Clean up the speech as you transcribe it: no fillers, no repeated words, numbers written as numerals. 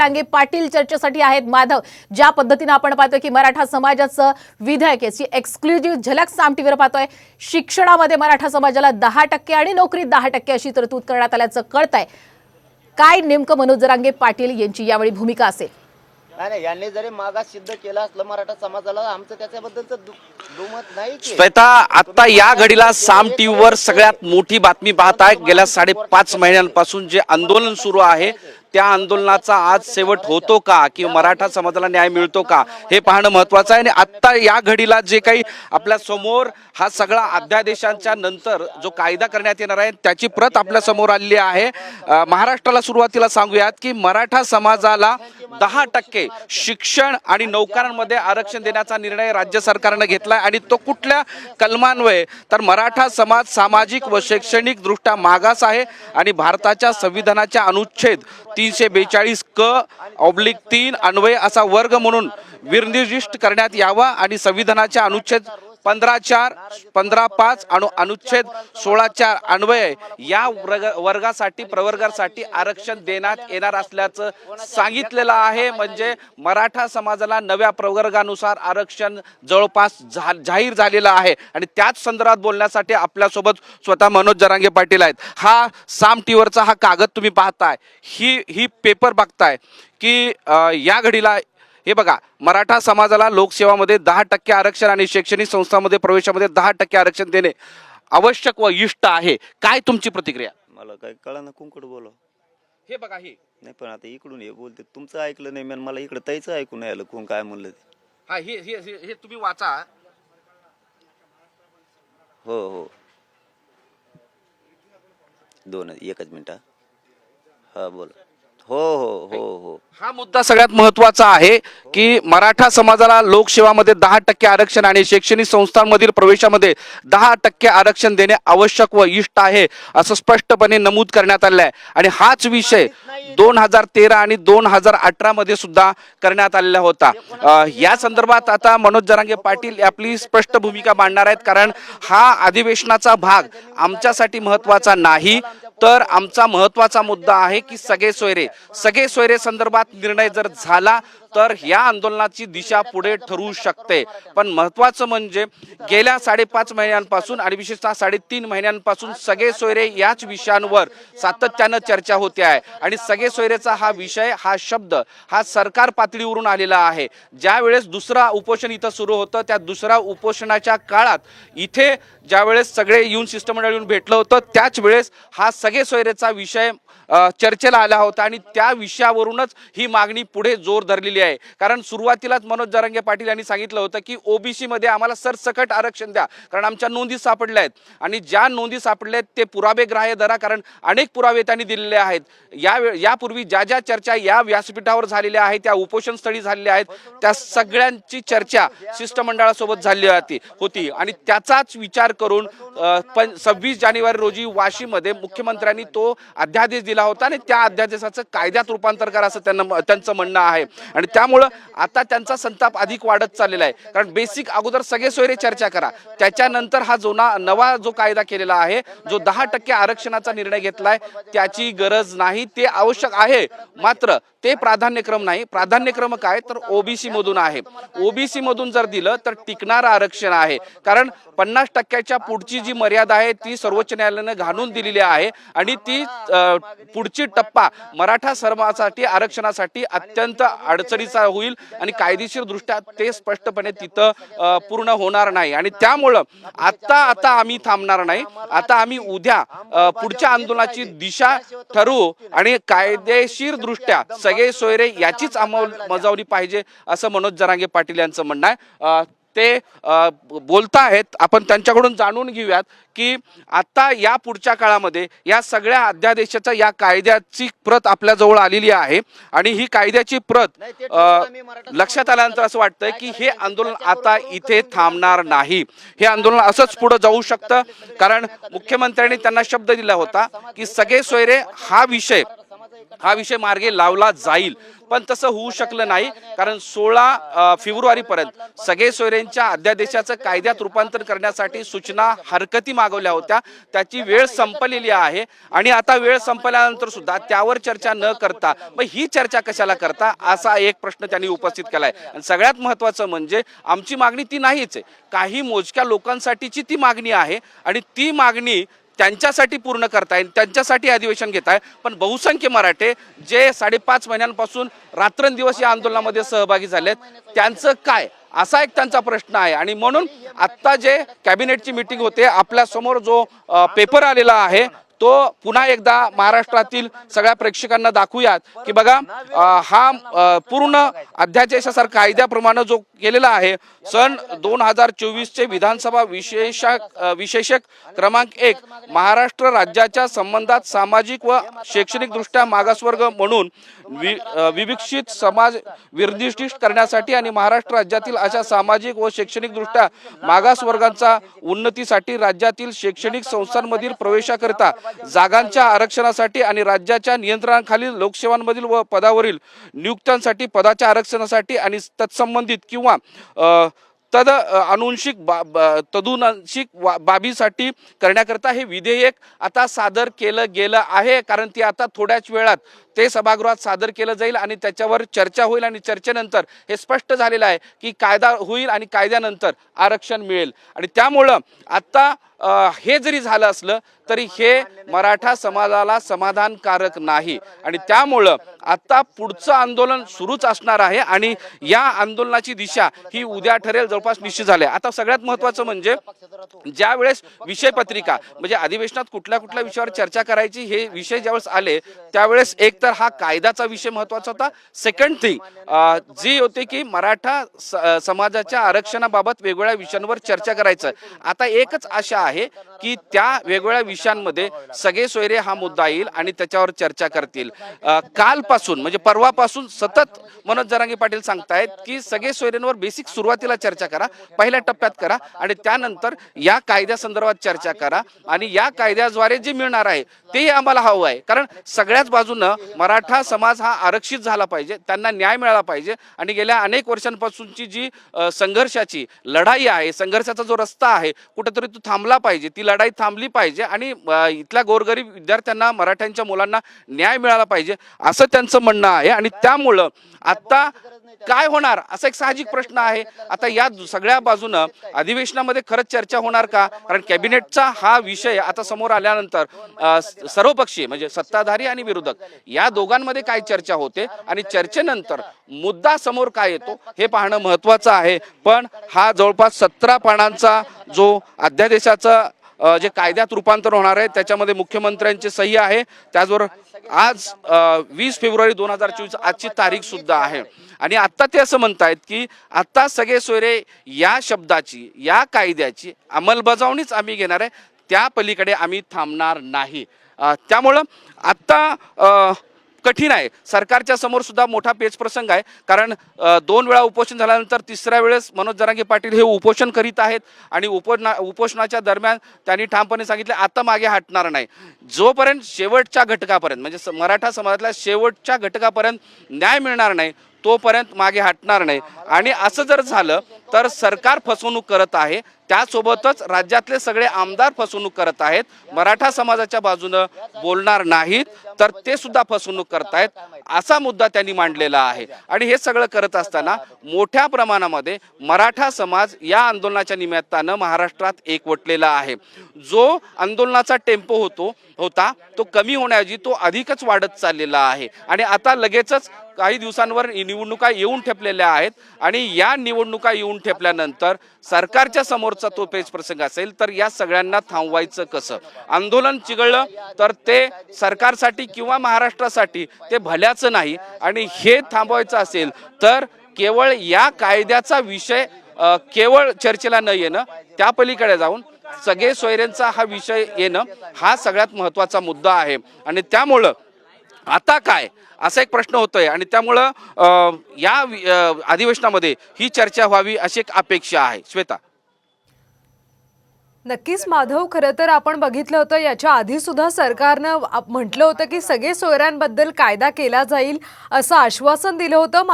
जरांगे पाटील चर्चेसाठी आहेत। माधव, ज्या पद्धतीने आपण पाहतोय की मराठा समाजाचं विधेयक याची एक्सक्लुझिव्ह झलक साम टीव्हीवर पाहतोय। शिक्षणामध्ये मराठा समाजाला 10% आणि नोकरीत 10% अशी तरतूद करण्यात आल्याचं कळतंय। काय नेमकं मनोज जरांगे पाटील यांची यावेळी भूमिका असेल? नाही, यांनी जरी मागास सिद्ध केलं असलं मराठा समाजाला, आमचं त्याच्याबद्दलचं दुमत नाही की श्वेता, आता या घडीला साम टीव्हीवर सगळ्यात मोठी बातमी पाहताय। गेल्या 5.5 महिन्यांपासून जे आंदोलन सुरू आहे त्या आंदोलनाचा आज शेवट होतो का की मराठा समाजाला न्याय मिळतो का हे पाहणं महत्त्वाचं आहे। आणि आता या घडीला जे काही आपल्या समोर हा सगळा अध्यादेशांच्या नंतर जो कायदा करण्यात येणार आहे त्याची प्रत आपल्या समोर आलेली आहे। महाराष्ट्राला सुरुवातीला सांगूयात की मराठा समाजाला 10% शिक्षण आणि नोकऱ्यांमध्ये आरक्षण देण्याचा निर्णय राज्य सरकारने घेतलाय आणि तो कुठल्या कलमान्वये तर मराठा समाज सामाजिक व शैक्षणिक दृष्ट्या मागास आहे आणि भारताच्या संविधानाच्या अनुच्छेद 342(क)(3) अन्वये असा वर्ग म्हणून विनिर्दिष्ट करण्यात यावा आणि संविधानाच्या अनुच्छेद 15(4), 15(5) आणि अनुच्छेद 16(4) अन्वये या वर्गासाठी प्रवर्गासाठी आरक्षण देण्यात येणार असल्याचं सांगितलेलं आहे। म्हणजे मराठा समाजाला नव्या प्रवर्गानुसार आरक्षण जवळपास जाहीर झालेलं आहे आणि त्याच संदर्भात बोलण्यासाठी आपल्यासोबत स्वतः मनोज जरांगे पाटील आहेत। हा साम टीव्हीवरचा हा कागद तुम्ही पाहताय, ही पेपर बघताय की या घडीला हे बघा, मराठा समाजाला लोकसेवामध्ये 10% आरक्षण आणि शैक्षणिक संस्थांमध्ये प्रवेशामध्ये 10% आरक्षण देणे आवश्यक व इष्ट आहे। काय तुमची प्रतिक्रिया? मला काय कळना कुंकड बोला। हे बघा, हे नाही पण आता इकडून हे बोलते, तुमचं ऐकलं नाही मी, मला इकडे ताईचं ऐकून नाही आलं कोण काय म्हणलं ते। हा, हे तुम्ही वाचा। हो, एकच मिनिट। हा बोला। हो, हा मुद्दा सगळ्यात महत्त्वाचा आहे की मराठा समाजाला लोकसेवामध्ये 10% आरक्षण आणि शैक्षणिक संस्थांमधील प्रवेशामध्ये 10% आरक्षण देणे आवश्यक व इष्ट आहे असं स्पष्टपणे नमूद करण्यात आलं आहे। आणि हाच विषय 2013 आणि 2018 मध्ये सुद्धा करण्यात आलेला होता। या संदर्भात आता मनोज जरांगे पाटील आपली स्पष्ट भूमिका मांडणार आहेत, कारण हा अधिवेशनाचा भाग आमच्यासाठी महत्त्वाचा नाही तर आमचा महत्त्वाचा मुद्दा आहे की सगळे सोयरे संदर्भात निर्णय जर झाला तर या आंदोलनाची दिशा पुढे ठरू शकते। पण महत्त्वाचं म्हणजे गेल्या 5.5 महिन्यांपासून आणि विशेषतः 3.5 महिन्यांपासून सगळे सोयरे याच विषयांवर सातत्यानं चर्चा होते आहे आणि सगळे सोयरेचा हा विषय, हा शब्द हा सरकार पातळीवरून आलेला आहे। ज्या वेळेस दुसरा उपोषण इथं सुरू होतं त्या दुसऱ्या उपोषणाच्या काळात इथे ज्यावेळेस सगळे येऊन शिष्टमंडळ येऊन भेटलं होतं त्याच वेळेस हा सगळे सोयरेचा विषय चर्चेला आला होता आणि त्या विषयावरूनच ही मागणी पुढे जोर धरलेली आहे। कारण सुरुवातीलाच मनोज जरांगे पाटील यांनी सांगितलं होतं की ओबीसी मध्ये आम्हाला सरसकट आरक्षण द्या, कारण आमच्या नोंदी सापडल्या आहेत आणि ज्या नोंदी सापडल्या आहेत ते पुरावे ग्राह्य धरा, कारण अनेक पुरावे त्यांनी दिलेले आहेत। यापूर्वी ज्या चर्चा या व्यासपीठावर झालेल्या आहेत, त्या उपोषण स्थळी झालेल्या आहेत, त्या सगळ्यांची चर्चा शिष्टमंडळासोबत झाली होती आणि त्याचाच विचार करून 26 जानेवारी रोजी वाशीमध्ये मुख्यमंत्र्यांनी तो अध्यादेश दिला होता आणि त्या अध्यादेशाचं कायद्यात रूपांतर करा असं त्यांचं म्हणणं आहे। आणि त्यामुळं आता त्यांचा संताप अधिक वाढत चाललेला आहे, कारण बेसिक अगोदर सगळे सोयरे चर्चा करा, त्याच्यानंतर हा नवा जो कायदा केलेला आहे, जो 10% आरक्षणाचा निर्णय घेतलाय त्याची गरज नाही, ते आवश्यक आहे मात्र ते प्राधान्यक्रम नाही। प्राधान्यक्रम काय तर ओबीसी मधून आहे। ओबीसी मधून जर दिलं तर टिकणारं आरक्षण आहे, कारण 50% पुढची जी मर्यादा आहे ती सर्वोच्च न्यायालयाने घालून दिलेली आहे आणि ती पुढची टप्पा मराठा समाजासाठी आरक्षणासाठी अत्यंत अडचणीचा होईल आणि कायदेशीर दृष्ट्या ते स्पष्टपणे तिथं पूर्ण होणार नाही। आणि त्यामुळं आता आम्ही थांबणार नाही, आता आम्ही उद्या पुढच्या आंदोलनाची दिशा ठरवू आणि कायदेशीर दृष्ट्या सगळे सोयरे याचीच अंमलबजावणी पाहिजे असं मनोज जरांगे पाटील यांचं म्हणणं आहे। ते बोलतायत, आपण त्यांच्याकडून जाणून घेऊयात की आता या पुढच्या काळामध्ये या सगळ्या अध्यादेशाच्या या कायद्याची प्रत आपल्या जवळ आलेली आहे आणि ही कायद्याची प्रत लक्षात आल्यानंतर असं वाटतंय की हे आंदोलन आता इथे थांबणार नाही, हे आंदोलन असंच पुढे जाऊ शकतं। कारण मुख्यमंत्र्यांनी त्यांना शब्द दिला होता की सगळे सोयरे हा विषय हा विषय मार्गे लावला जाईल, पण तसं होऊ शकलं नाही, कारण 16 फेब्रुवारीपर्यंत सगळे सोयऱ्यांच्या अध्यादेशाचं कायद्यात रूपांतर करण्यासाठी सूचना हरकती मागवल्या होत्या. त्याची वेळ संपलेली आहे आणि आता वेळ संपल्यानंतर सुद्धा त्यावर चर्चा न करता मग ही चर्चा कशाला करता, असा एक प्रश्न त्यांनी उपस्थित केलाय. आणि सगळ्यात महत्त्वाचं म्हणजे आमची मागणी ती नाहीच आहे, काही मोजक्या लोकांसाठीची ती मागणी आहे आणि ती मागणी त्यांच्यासाठी पूर्ण करताय, त्यांच्यासाठी अधिवेशन घेताय. पण बहुसंख्य मराठे जे 5.5 महिन्यांपासून रात्रंदिवस या आंदोलनामध्ये सहभागी झालेत, त्यांचं काय, असा एक त्यांचा प्रश्न आहे. आणि म्हणून आत्ता जे कॅबिनेटची मीटिंग होते, आपल्या समोर जो पेपर आलेला आहे तो पुन्हा एकदा महाराष्ट्रातील सगळ्या प्रेक्षकांना दाखवूयात की बघा, हा पूर्ण अध्यादेशासारखा कायद्याप्रमाणे जो केलेला आहे, सन 2024चे विधानसभा विशेषक क्रमांक 1 महाराष्ट्र राज्याच्या संबंधात सामाजिक व शैक्षणिकदृष्ट्या मागासवर्ग म्हणून विविक्षित समाज निर्दिष्ट करण्यासाठी आणि महाराष्ट्र राज्यातील अशा सामाजिक व शैक्षणिकदृष्ट्या मागासवर्गांचा उन्नतीसाठी राज्यातील शैक्षणिक संस्थांमधील प्रवेशाकरिता जागांच्या आरक्षणासाठी आणि राज्याच्या नियंत्रणाखालील लोकसेवांमधील व पदावरील नियुक्त्यांसाठी पदाच्या आरक्षणासाठी आणि तत्संबंधित किंवा तदनुंशिक बाबीसाठी करण्याकरता हे विधेयक आता सादर केलं गेलं आहे. कारण ती आता थोड्याच वेळात ते सभागृहात सादर केलं जाईल आणि त्याच्यावर चर्चा होईल आणि चर्चेनंतर हे स्पष्ट झालेलं आहे की कायदा होईल आणि कायद्यानंतर आरक्षण मिळेल. आणि त्यामुळं आता हे जरी झालं असलं तरी हे मराठा समाजाला समाधानकारक नाही आणि त्यामुळं आता पुढचं आंदोलन सुरूच असणार आहे आणि या आंदोलनाची दिशा ही उद्या ठरेल, जवळपास निश्चित झाले. आता सगळ्यात महत्त्वाचं म्हणजे ज्या वेळेस विषय पत्रिका म्हणजे अधिवेशनात कुठल्या कुठल्या विषयावर चर्चा करायची हे विषय ज्यावेळेस आले त्यावेळेस एक तर हा कायद्याचा विषय महत्त्वाचा होता. सेकंड थिंग जी होते की मराठा समाजाच्या आरक्षणाबाबत वेगवेगळ्या विषयांवर चर्चा करायचं. आता एकच आशा आहे की त्या वेगवेगळ्या विषयांमध्ये सगळे सोयरे हा मुद्दा येईल आणि त्याच्यावर चर्चा करतील. कालपासून म्हणजे परवापासून सतत मनोज जरांगे पाटील सांगतायत की सगळे सोयऱ्यांवर बेसिक सुरुवातीला चर्चा करा, पहिल्या टप्प्यात करा आणि त्यानंतर या कायद्यासंदर्भात चर्चा करा आणि या कायद्याद्वारे जे मिळणार आहे ते आम्हाला हवं आहे. कारण सगळ्याच बाजूनं मराठा समाज हा आरक्षित झाला पाहिजे, त्यांना न्याय मिळाला पाहिजे आणि गेल्या अनेक वर्षांपासूनची जी संघर्षाची लढाई आहे, संघर्षाचा जो रस्ता आहे कुठेतरी तो थांबला पाहिजे, ती लढाई थांबली पाहिजे आणि इथल्या गोरगरीब विद्यार्थ्यांना, मराठ्यांच्या मुलांना न्याय मिळाला पाहिजे असं त्यांचं म्हणणं आहे. आणि त्यामुळं आता काय होणार असा एक साहजिक प्रश्न आहे. आता या सगळ्या बाजूनं अधिवेशनामध्ये खरंच चर्चा होणार का? कारण कॅबिनेटचा हा विषय आता समोर आल्यानंतर सर्वपक्षीय म्हणजे सत्ताधारी आणि विरोधक या दोघांमध्ये काय चर्चा होते आणि चर्चेनंतर मुद्दा समोर काय येतो हे पाहणं महत्त्वाचं आहे. पण हा जवळपास 17 पानांचा जो अध्यादेशाचा जे कायद्यात रूपांतर होणार आहे त्याच्यामध्ये मुख्यमंत्र्यांची सही आहे. त्याचबरोबर आज 20 फेब्रुवारी 2024 आजची तारीख सुद्धा आहे आणि आता ते असं म्हणतायत की आता सगळे सोयरे या शब्दाची, या कायद्याची अंमलबजावणीच आम्ही घेणार आहे, त्या पलीकडे आम्ही थांबणार नाही. त्यामुळं आता कठीण आहे. सरकारच्या समोर सुद्धा मोठा पेचप्रसंग आहे. कारण 2 वेळा उपोषण झाल्यानंतर तिसऱ्या वेळेस मनोज जरांगे पाटील हे उपोषण करीत आहेत आणि उपोषणाच्या दरम्यान त्यांनी ठामपणे सांगितले आता मागे हटणार नाही. जोपर्यंत शेवटच्या घटकापर्यंत म्हणजे मराठा समाजातल्या शेवटच्या घटकापर्यंत न्याय मिळणार नाही तोपर्यंत मागे हटणार नाही. आणि असं जर झालं तर सरकार फसवणूक करत आहे, त्यासोबतच राज्यातले सगळे आमदार फसवणूक करत आहेत. मराठा समाजाच्या बाजूनं बोलणार नाहीत तर ते सुद्धा फसवणूक करतायत असा मुद्दा त्यांनी मांडलेला आहे. आणि हे सगळं करत असताना मोठ्या प्रमाणामध्ये मराठा समाज या आंदोलनाच्या निमित्तानं महाराष्ट्रात एकवटलेला आहे. जो आंदोलनाचा टेम्पो होता तो कमी होण्याऐवजी तो अधिकच वाढत चाललेला आहे आणि आता लगेचच काही दिवसांवर निवडणुका येऊन ठेपलेल्या आहेत आणि या निवडणुका येऊन ठेपल्यानंतर सरकारच्या समोरचा तो पेच प्रसंग असेल तर या सगळ्यांना थांबवायचं कसं? आंदोलन चिघळलं तर ते सरकारसाठी किंवा महाराष्ट्रासाठी ते भल्याचं नाही आणि हे थांबवायचं असेल तर केवळ या कायद्याचा विषय केवळ चर्चेला न येणं, त्या पलीकडे जाऊन सगळे सोयऱ्यांचा हा विषय येणं हा सगळ्यात महत्त्वाचा मुद्दा आहे. आणि त्यामुळं आता काय असा एक प्रश्न होतोय आणि त्यामुळं या अधिवेशनामध्ये ही चर्चा व्हावी अशी एक अपेक्षा आहे. श्वेता. नक्कीच माधव, खरं तर आपण बघितलं होतं याच्या आधी सुद्धा सरकारनं म्हटलं होतं की सगळे सोयऱ्यांबद्दल कायदा केला जाईल असं आश्वासन दिलं होतं. मात्र